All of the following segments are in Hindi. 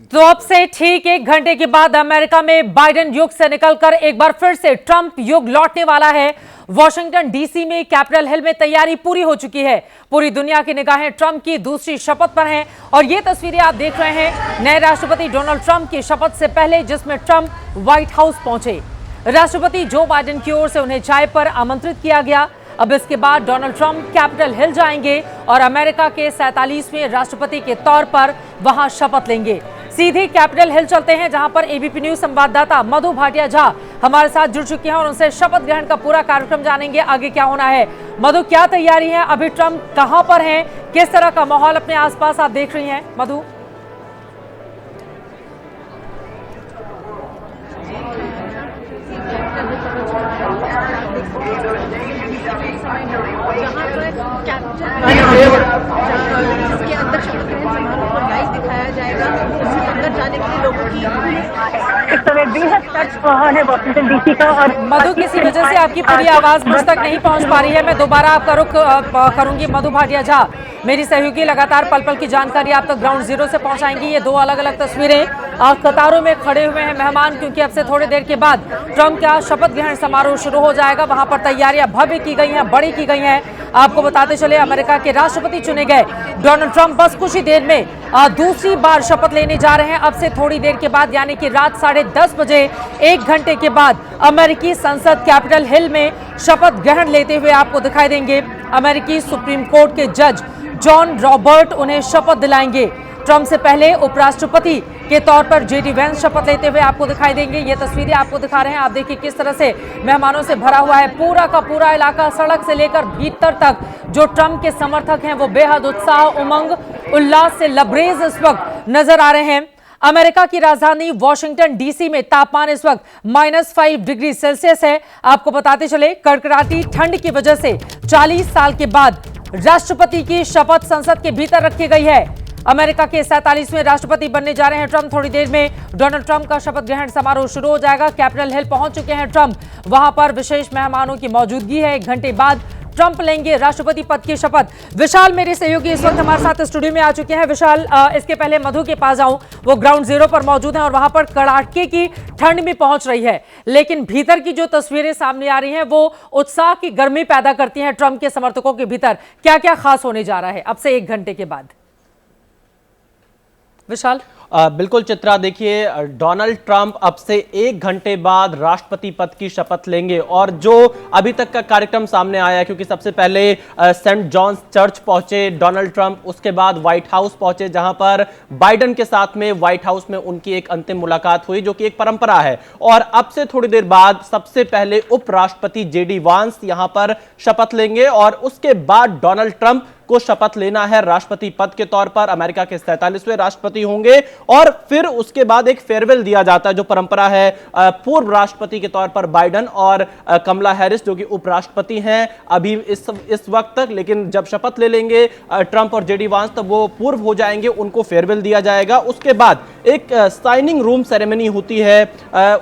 तो अब से ठीक 1 घंटे के बाद अमेरिका में बाइडेन युग से निकलकर एक बार फिर से ट्रंप युग लौटने वाला है। वॉशिंगटन डीसी में कैपिटल हिल में तैयारी पूरी हो चुकी है। पूरी दुनिया की निगाहें ट्रंप की दूसरी शपथ पर हैं और ये तस्वीरें आप देख रहे हैं नए राष्ट्रपति डोनाल्ड ट्रंप की शपथ से पहले, जिसमें ट्रंप व्हाइट हाउस पहुंचे। राष्ट्रपति जो बाइडेन की ओर से उन्हें चाय पर आमंत्रित किया गया। अब इसके बाद डोनाल्ड ट्रंप कैपिटल हिल जाएंगे और अमेरिका के 47वें राष्ट्रपति के तौर पर वहां शपथ लेंगे। सीधे कैपिटल हिल चलते हैं, जहां पर एबीपी न्यूज संवाददाता मधु भाटिया झा हमारे साथ जुड़ चुकी हैं और उनसे शपथ ग्रहण का पूरा कार्यक्रम जानेंगे, आगे क्या होना है। मधु, क्या तैयारी है? अभी ट्रंप कहां पर हैं? किस तरह का माहौल अपने आसपास आप देख रही हैं मधु? जिसके अंदर शपथ ग्रहण समारोह को लाइव दिखाया जाएगा। उसके अंदर जाने के लिए लोगों की इस समय बेहद टच रहा है वॉशिंगटन डीसी का। और मधु, किसी वजह से आपकी पूरी आवाज मुझ तक नहीं पहुंच पा रही है। मैं दोबारा आपका रुख करूंगी। मधु भाटिया झा, मेरी सहयोगी, लगातार पल पल की जानकारी आप तक ग्राउंड जीरो से पहुंचाएंगी। ये दो अलग अलग तस्वीरें, कतारों में खड़े हुए हैं मेहमान, क्योंकि अब से थोड़ी देर के बाद ट्रंप का शपथ ग्रहण समारोह शुरू हो जाएगा। वहां पर तैयारियां भव्य की गई हैं, बड़ी की गई हैं। आपको बताते चले, अमेरिका के राष्ट्रपति चुने गए डोनाल्ड ट्रंप बस कुछ ही देर में दूसरी बार शपथ लेने जा रहे हैं। अब से थोड़ी देर के बाद, यानी कि रात 10:30 बजे, 1 घंटे के बाद अमेरिकी संसद कैपिटल हिल में शपथ ग्रहण लेते हुए आपको दिखाई देंगे। अमेरिकी सुप्रीम कोर्ट के जज जॉन रॉबर्ट उन्हें शपथ दिलाएंगे। ट्रंप से पहले उपराष्ट्रपति के तौर पर जेडी वेंस शपथ लेते हुए आपको दिखाई देंगे। ये तस्वीरें आपको दिखा रहे हैं। आप देखिए किस तरह से मेहमानों से भरा हुआ है पूरा का पूरा इलाका, सड़क से लेकर भीतर तक। जो ट्रंप के समर्थक हैं वो बेहद उत्साह, उमंग, उल्लास से लबरेज इस वक्त नजर आ रहे हैं। अमेरिका की राजधानी वॉशिंगटन डीसी में तापमान इस वक्त -5 डिग्री सेल्सियस है। आपको बताते चले, कड़कड़ाती ठंड की वजह से 40 साल के बाद राष्ट्रपति की शपथ संसद के भीतर रखी गई है। अमेरिका के 47वें राष्ट्रपति बनने जा रहे हैं ट्रंप। थोड़ी देर में डोनाल्ड ट्रंप का शपथ ग्रहण समारोह शुरू हो जाएगा। कैपिटल हिल पहुंच चुके हैं ट्रंप। वहां पर विशेष मेहमानों की मौजूदगी है। 1 घंटे बाद ट्रंप लेंगे राष्ट्रपति पद की शपथ। विशाल, मेरे सहयोगी इस वक्त हमारे साथ स्टूडियो में आ चुके हैं। विशाल, इसके पहले मधु के पास जाऊं, वो ग्राउंड जीरो पर मौजूद हैं और वहां पर कड़ाके की ठंड भी पहुंच रही है, लेकिन भीतर की जो तस्वीरें सामने आ रही हैं वो उत्साह की गर्मी पैदा करती हैं ट्रंप के समर्थकों के भीतर। क्या क्या खास होने जा रहा है अब से 1 घंटे के बाद? विशाल। बिल्कुल चित्रा, देखिए डोनाल्ड ट्रंप अब से 1 घंटे बाद राष्ट्रपति पद की शपथ लेंगे और जो अभी तक का कार्यक्रम सामने आया है, क्योंकि सबसे पहले सेंट जॉन्स चर्च पहुंचे डोनाल्ड ट्रंप, उसके बाद व्हाइट हाउस पहुंचे, जहां पर बाइडेन के साथ में व्हाइट हाउस में उनकी एक अंतिम मुलाकात हुई, जो कि एक परंपरा है। और अब से थोड़ी देर बाद सबसे पहले उपराष्ट्रपति जेडी वांस यहां पर शपथ लेंगे और उसके बाद डोनाल्ड ट्रंप को शपथ लेना है राष्ट्रपति पद के तौर पर। अमेरिका के 47वें राष्ट्रपति होंगे और फिर उसके बाद एक फेयरवेल दिया जाता है, जो परंपरा है पूर्व राष्ट्रपति के तौर पर बाइडेन और कमला हैरिस, जो कि उपराष्ट्रपति हैं अभी इस वक्त तक, लेकिन जब शपथ ले लेंगे ट्रंप और जेडी वांस तब वो पूर्व हो जाएंगे, उनको फेयरवेल दिया जाएगा। उसके बाद एक साइनिंग रूम सेरेमनी होती है,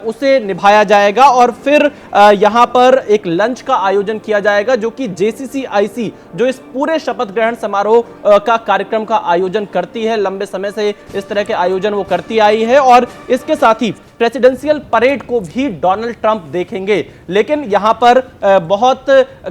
उसे निभाया जाएगा और फिर यहां पर एक लंच का आयोजन किया जाएगा, जो कि जेसीसीआईसी, जो इस पूरे शपथ ग्रहण समारोह का कार्यक्रम का आयोजन करती है, लंबे समय से इस तरह के आयोजन वो करती आई है। और इसके साथ ही प्रेसिडेंशियल परेड को भी डोनाल्ड ट्रंप देखेंगे। लेकिन यहां पर बहुत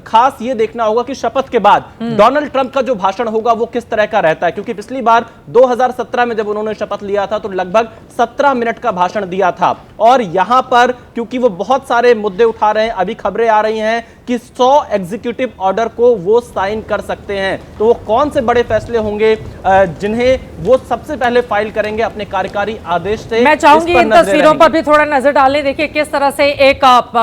खास ये देखना होगा कि शपथ के बाद डोनाल्ड ट्रंप का जो भाषण होगा वो किस तरह का रहता है, क्योंकि पिछली बार 2017 में जब उन्होंने शपथ लिया था तो लगभग 17 मिनट का भाषण दिया था। और यहां पर क्योंकि वो बहुत सारे मुद्दे उठा रहे हैं, अभी खबरें आ रही हैं कि 100 एग्जीक्यूटिव ऑर्डर को वो साइन कर सकते हैं। तो वो कौन से बड़े फैसले होंगे जिन्हें वो सबसे पहले फाइल करेंगे अपने कार्यकारी आदेश से? मैं चाहूंगी इन तस्वीरों पर भी थोड़ा नजर डालें। देखिए किस तरह से एक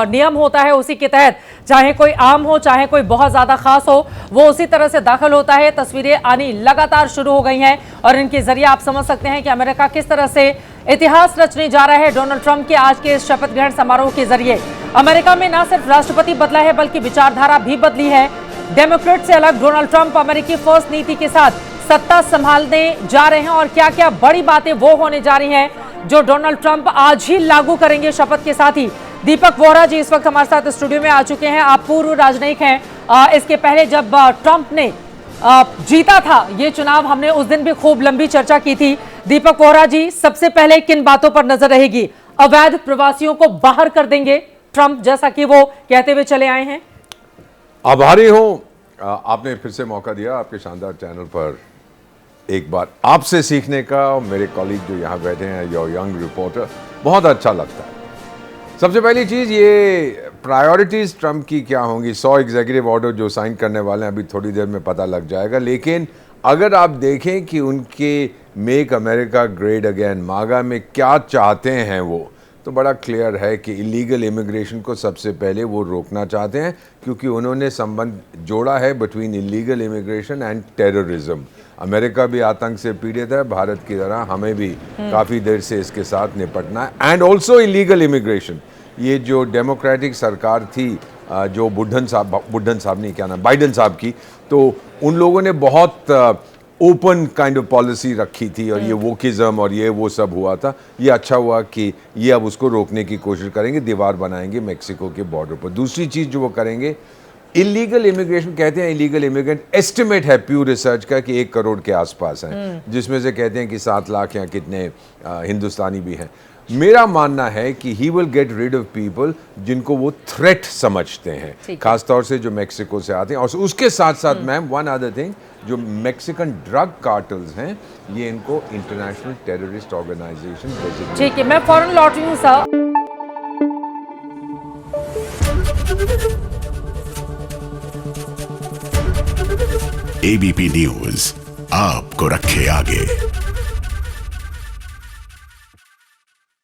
नियम होता है, उसी के तहत चाहे कोई आम हो चाहे कोई बहुत ज्यादा खास हो, वो उसी तरह से दाखिल होता है। तस्वीरें आनी लगातार शुरू हो गई हैं और इनके जरिए आप समझ सकते हैं कि अमेरिका किस तरह से इतिहास रचने जा रहा है डोनाल्ड ट्रंप के आज के शपथ ग्रहण समारोह के जरिए। अमेरिका में न सिर्फ राष्ट्रपति बदला है बल्कि विचारधारा भी बदली है। डेमोक्रेट से अलग डोनाल्ड ट्रंप अमेरिकी फर्स्ट नीति के साथ सत्ता संभालने जा रहे हैं और क्या क्या बड़ी बातें वो होने जा रही हैं जो डोनाल्ड ट्रंप आज ही लागू करेंगे शपथ के साथ ही। दीपक वोहरा जी इस वक्त हमारे साथ स्टूडियो में आ चुके हैं। आप पूर्व राजनयिक हैं। इसके पहले जब ट्रंप ने जीता था ये चुनाव, हमने उस दिन भी खूब लंबी चर्चा की थी दीपक वोहरा जी, सबसे पहले किन बातों पर नजर रहेगी? अवैध प्रवासियों को बाहर कर देंगे ट्रंप, जैसा कि वो कहते हुए चले आए हैं। आभारी हूं, आपने फिर से मौका दिया आपके शानदार चैनल पर एक बार आपसे सीखने का। और मेरे कॉलीग जो यहाँ बैठे हैं, योर यंग रिपोर्टर, बहुत अच्छा लगता है। सबसे पहली चीज़, ये प्रायोरिटीज़ ट्रंप की क्या होंगी? 100 एग्जीक्यूटिव ऑर्डर जो साइन करने वाले हैं, अभी थोड़ी देर में पता लग जाएगा। लेकिन अगर आप देखें कि उनके मेक अमेरिका ग्रेट अगेन, मागा में क्या चाहते हैं वो, तो बड़ा क्लियर है कि इलीगल इमिग्रेशन को सबसे पहले वो रोकना चाहते हैं, क्योंकि उन्होंने संबंध जोड़ा है between illegal immigration and terrorism. America भी आतंक से पीड़ित है, भारत की तरह हमें भी काफ़ी देर से इसके साथ निपटना है। एंड ऑल्सो इलीगल इमिग्रेशन, ये जो डेमोक्रेटिक सरकार थी, जो बुड्ढन साहब नहीं, क्या नाम, बाइडन साहब की, तो उन लोगों ने बहुत ओपन काइंड ऑफ पॉलिसी रखी थी, और ये वोकिज्म और ये वो सब हुआ था। ये अच्छा हुआ कि ये अब उसको रोकने की कोशिश करेंगे, दीवार बनाएंगे मेक्सिको के बॉर्डर पर। दूसरी चीज़ जो वो करेंगे, इलीगल इमिग्रेशन, कहते हैं इलीगल इमिग्रेंट, एस्टिमेट है प्यू रिसर्च का कि 1 करोड़ के आसपास हैं, जिसमें से कहते हैं कि 7 लाख या कितने हिंदुस्तानी भी हैं। मेरा मानना है कि he will get rid of people जिनको वो थ्रेट समझते हैं, खासतौर से जो मेक्सिको से आते हैं। और उसके साथ साथ मैम, वन अदर थिंग, जो मेक्सिकन ड्रग कार्टल्स हैं, ये इनको इंटरनेशनल टेररिस्ट ऑर्गेनाइजेशन। ठीक है, मैं फौरन लौट रही हूँ सर। एबीपी न्यूज आपको रखे आगे।